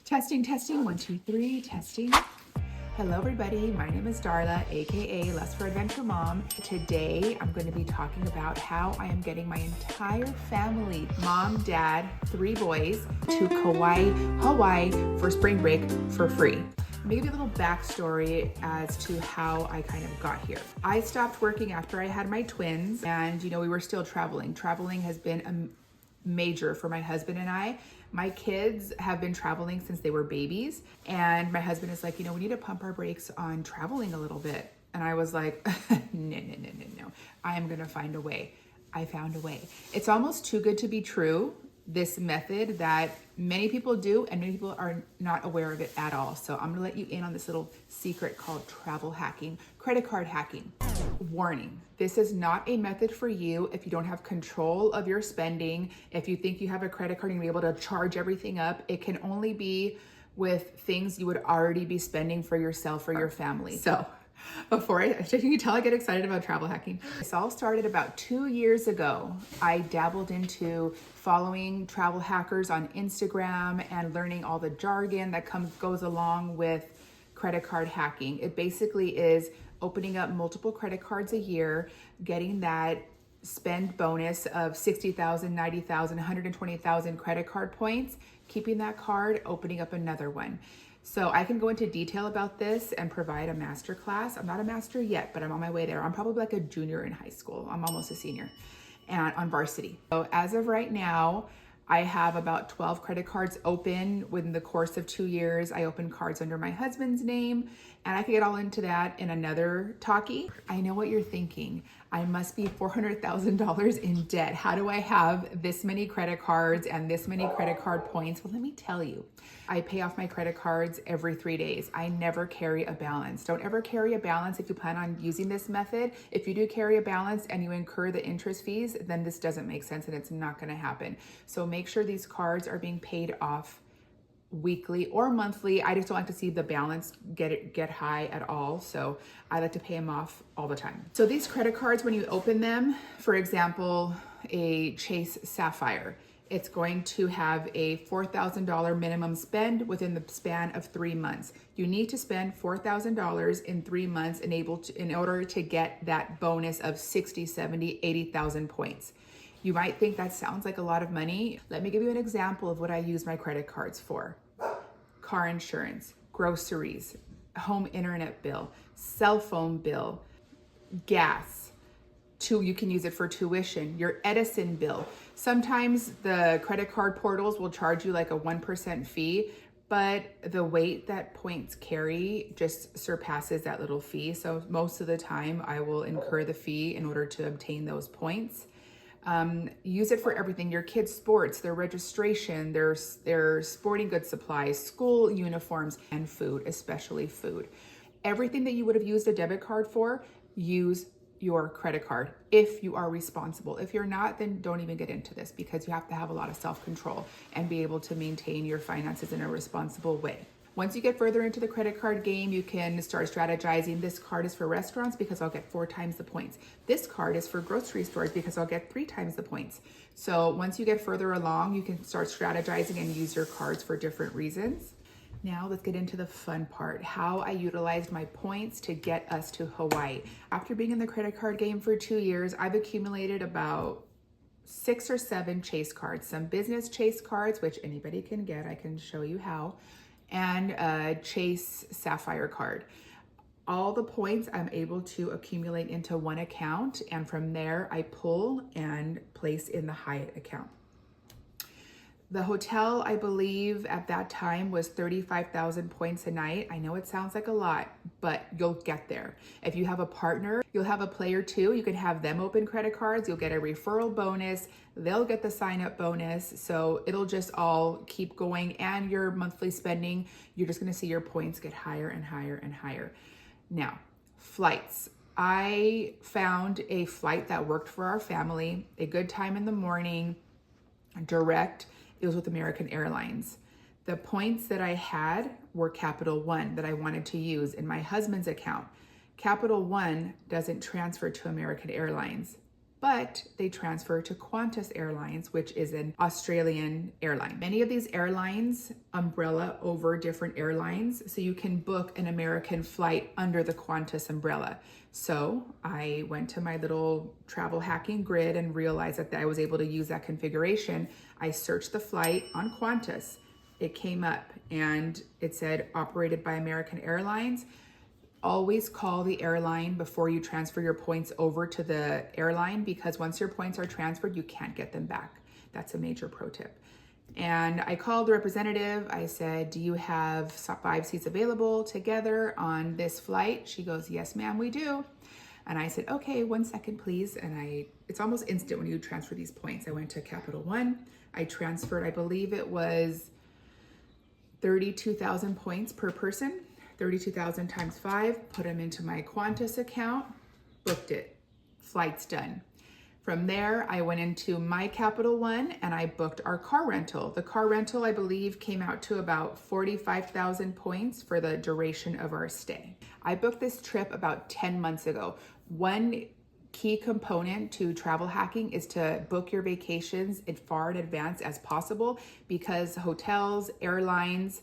Testing, testing, 1, 2, 3, testing. Hello everybody, my name is Darla, aka Lust for Adventure Mom. Today I'm going to be talking about how I am getting my entire family, mom, dad, 3 boys, to Kauai, Hawaii for spring break for free. Let me give you a little backstory as to how I kind of got here. I stopped working after I had my twins and we were still traveling. Traveling has been major for my husband and I. My kids have been traveling since they were babies, and my husband is like, we need to pump our brakes on traveling a little bit. And I was like, no. I am gonna find a way. I found a way. It's almost too good to be true, this method that many people do and many people are not aware of it at all. So I'm gonna let you in on this little secret called travel hacking, credit card hacking. Warning, this is not a method for you if you don't have control of your spending. If you think you have a credit card and you're able to charge everything up, it can only be with things you would already be spending for yourself or your family. So before you can tell I get excited about travel hacking. This all started about 2 years ago. I dabbled into following travel hackers on Instagram and learning all the jargon that goes along with credit card hacking. It basically is opening up multiple credit cards a year, getting that spend bonus of 60,000, 90,000, 120,000 credit card points, keeping that card, opening up another one. So I can go into detail about this and provide a master class. I'm not a master yet, but I'm on my way there. I'm probably like a junior in high school. I'm almost a senior and on varsity. So as of right now, I have about 12 credit cards open within the course of 2 years. I opened cards under my husband's name, and I could get all into that in another talkie. I know what you're thinking. I must be $400,000 in debt. How do I have this many credit cards and this many credit card points? Well, let me tell you. I pay off my credit cards every 3 days. I never carry a balance. Don't ever carry a balance if you plan on using this method. If you do carry a balance and you incur the interest fees, then this doesn't make sense and it's not gonna happen. So make sure these cards are being paid off weekly or monthly. I just don't like to see the balance get high at all. So I like to pay them off all the time. So these credit cards, when you open them, for example, a Chase Sapphire, it's going to have a $4,000 minimum spend within the span of 3 months. You need to spend $4,000 in 3 months in order to get that bonus of 60, 70, 80,000 points. You might think that sounds like a lot of money. Let me give you an example of what I use my credit cards for. Car insurance, groceries, home internet bill, cell phone bill, gas. You can use it for tuition, your Edison bill. Sometimes the credit card portals will charge you like a 1% fee, but the weight that points carry just surpasses that little fee. So most of the time I will incur the fee in order to obtain those points. Use it for everything, your kids' sports, their registration, their sporting goods supplies, school uniforms, and food, especially food. Everything that you would have used a debit card for, use your credit card if you are responsible. If you're not, then don't even get into this because you have to have a lot of self-control and be able to maintain your finances in a responsible way. Once you get further into the credit card game, you can start strategizing. This card is for restaurants because I'll get 4 times the points. This card is for grocery stores because I'll get 3 times the points. So once you get further along, you can start strategizing and use your cards for different reasons. Now let's get into the fun part, how I utilized my points to get us to Hawaii. After being in the credit card game for 2 years, I've accumulated about 6 or 7 Chase cards, some business Chase cards, which anybody can get, I can show you how, and a Chase Sapphire card. All the points I'm able to accumulate into one account, and from there I pull and place in the Hyatt account. The hotel, I believe at that time, was 35,000 points a night. I know it sounds like a lot, but you'll get there. If you have a partner, you'll have a player too. You can have them open credit cards. You'll get a referral bonus. They'll get the sign-up bonus. So it'll just all keep going. And your monthly spending, you're just gonna see your points get higher and higher and higher. Now, flights. I found a flight that worked for our family, a good time in the morning, direct. It was with American Airlines. The points that I had were Capital One that I wanted to use in my husband's account. Capital One doesn't transfer to American Airlines. but they transfer to Qantas Airlines, which is an Australian airline. Many of these airlines umbrella over different airlines, so you can book an American flight under the Qantas umbrella. So I went to my little travel hacking grid and realized that I was able to use that configuration. I searched the flight on Qantas. It came up and it said operated by American Airlines. Always call the airline before you transfer your points over to the airline, because once your points are transferred, you can't get them back. That's a major pro tip. And I called the representative. I said, do you have 5 seats available together on this flight? She goes, yes, ma'am, we do. And I said, okay, 1 second, please. And it's almost instant when you transfer these points. I went to Capital One. I transferred, I believe it was 32,000 points per person, 32,000 times 5, put them into my Qantas account, booked it, flight's done. From there, I went into my Capital One and I booked our car rental. The car rental, I believe, came out to about 45,000 points for the duration of our stay. I booked this trip about 10 months ago. One key component to travel hacking is to book your vacations as far in advance as possible, because hotels, airlines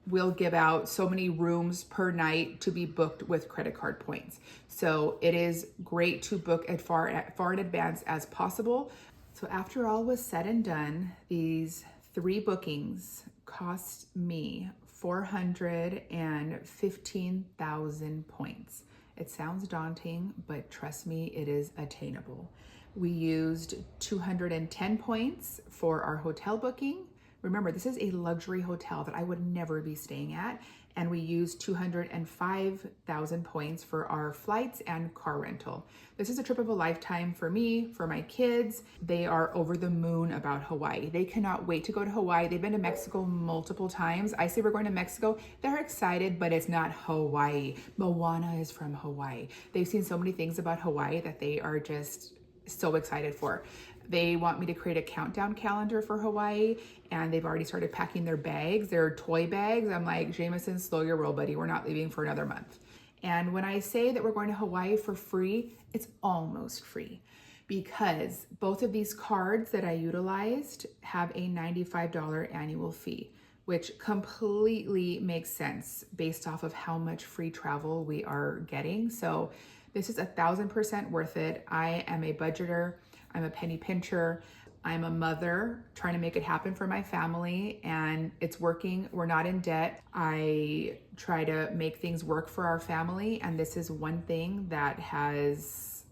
will give out so many rooms per night to be booked with credit card points. So it is great to book as far in advance as possible. So after all was said and done, these 3 bookings cost me 415,000 points. It sounds daunting, but trust me, it is attainable. We used 210 points for our hotel booking. Remember, this is a luxury hotel that I would never be staying at. And we used 205,000 points for our flights and car rental. This is a trip of a lifetime for me, for my kids. They are over the moon about Hawaii. They cannot wait to go to Hawaii. They've been to Mexico multiple times. I say we're going to Mexico. They're excited, but it's not Hawaii. Moana is from Hawaii. They've seen so many things about Hawaii that they are just so excited for. They want me to create a countdown calendar for Hawaii, and they've already started packing their bags, their toy bags. I'm like, Jameson, slow your roll, buddy. We're not leaving for another month. And when I say that we're going to Hawaii for free, it's almost free, because both of these cards that I utilized have a $95 annual fee, which completely makes sense based off of how much free travel we are getting. So this is 1,000% worth it. I am a budgeter. I'm a penny pincher. I'm a mother trying to make it happen for my family, and it's working. We're not in debt. I try to make things work for our family, and this is one thing that has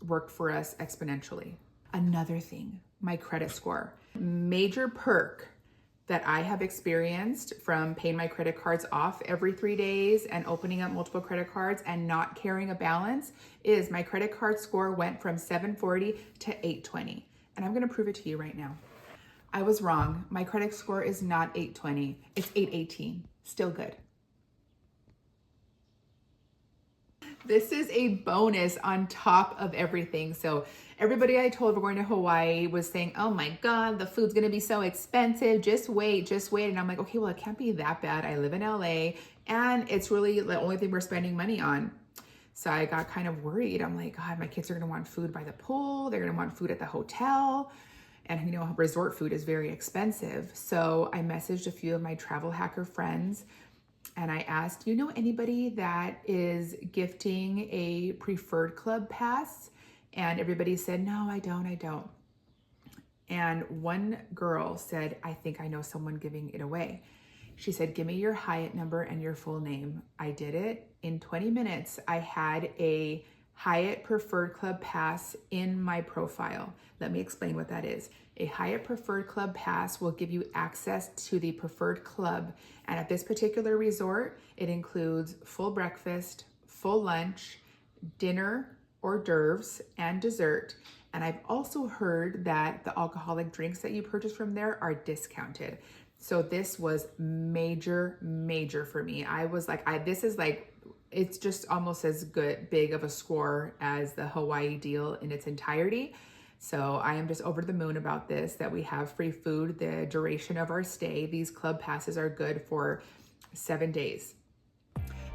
worked for us exponentially. Another thing, my credit score. Major perk that I have experienced from paying my credit cards off every 3 days and opening up multiple credit cards and not carrying a balance is my credit card score went from 740 to 820. And I'm gonna prove it to you right now. I was wrong. My credit score is not 820, it's 818, still good. This is a bonus on top of everything. So everybody I told we're going to Hawaii was saying, oh my God, the food's gonna be so expensive. Just wait, just wait. And I'm like, okay, well, it can't be that bad. I live in LA and it's really the only thing we're spending money on. So I got kind of worried. I'm like, God, my kids are gonna want food by the pool. They're gonna want food at the hotel. And you know, resort food is very expensive. So I messaged a few of my travel hacker friends and I asked, you know anybody that is gifting a preferred club pass? And everybody said, no, I don't. And one girl said, I think I know someone giving it away. She said, give me your Hyatt number and your full name. I did it. In 20 minutes, I had a Hyatt Preferred Club Pass in my profile. Let me explain what that is. A Hyatt Preferred Club Pass will give you access to the preferred club. And at this particular resort, it includes full breakfast, full lunch, dinner, hors d'oeuvres, and dessert. And I've also heard that the alcoholic drinks that you purchase from there are discounted. So this was major for me. I was like, it's just almost as big of a score as the Hawaii deal in its entirety. So I am just over the moon about this, that we have free food the duration of our stay. These club passes are good for 7 days.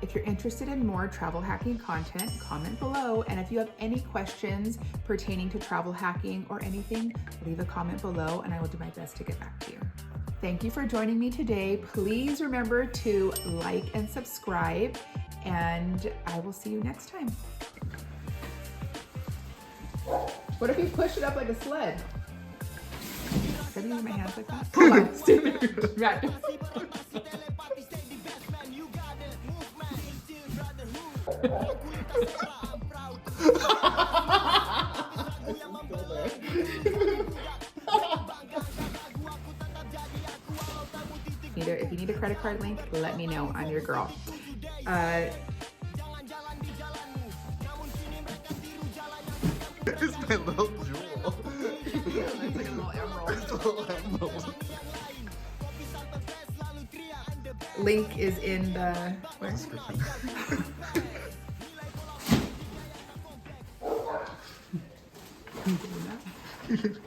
If you're interested in more travel hacking content, comment below. And if you have any questions pertaining to travel hacking or anything, leave a comment below and I will do my best to get back to you. Thank you for joining me today. Please remember to like and subscribe, and I will see you next time. What if you push it up like a sled? Can I use my hands like that? Hold on, stay there. Right. If you need a credit card link, let me know. I'm your girl. It's my little jewel. Yeah, it's like a little emerald. It's a little emerald. Link is in the where? Description. Can you do that?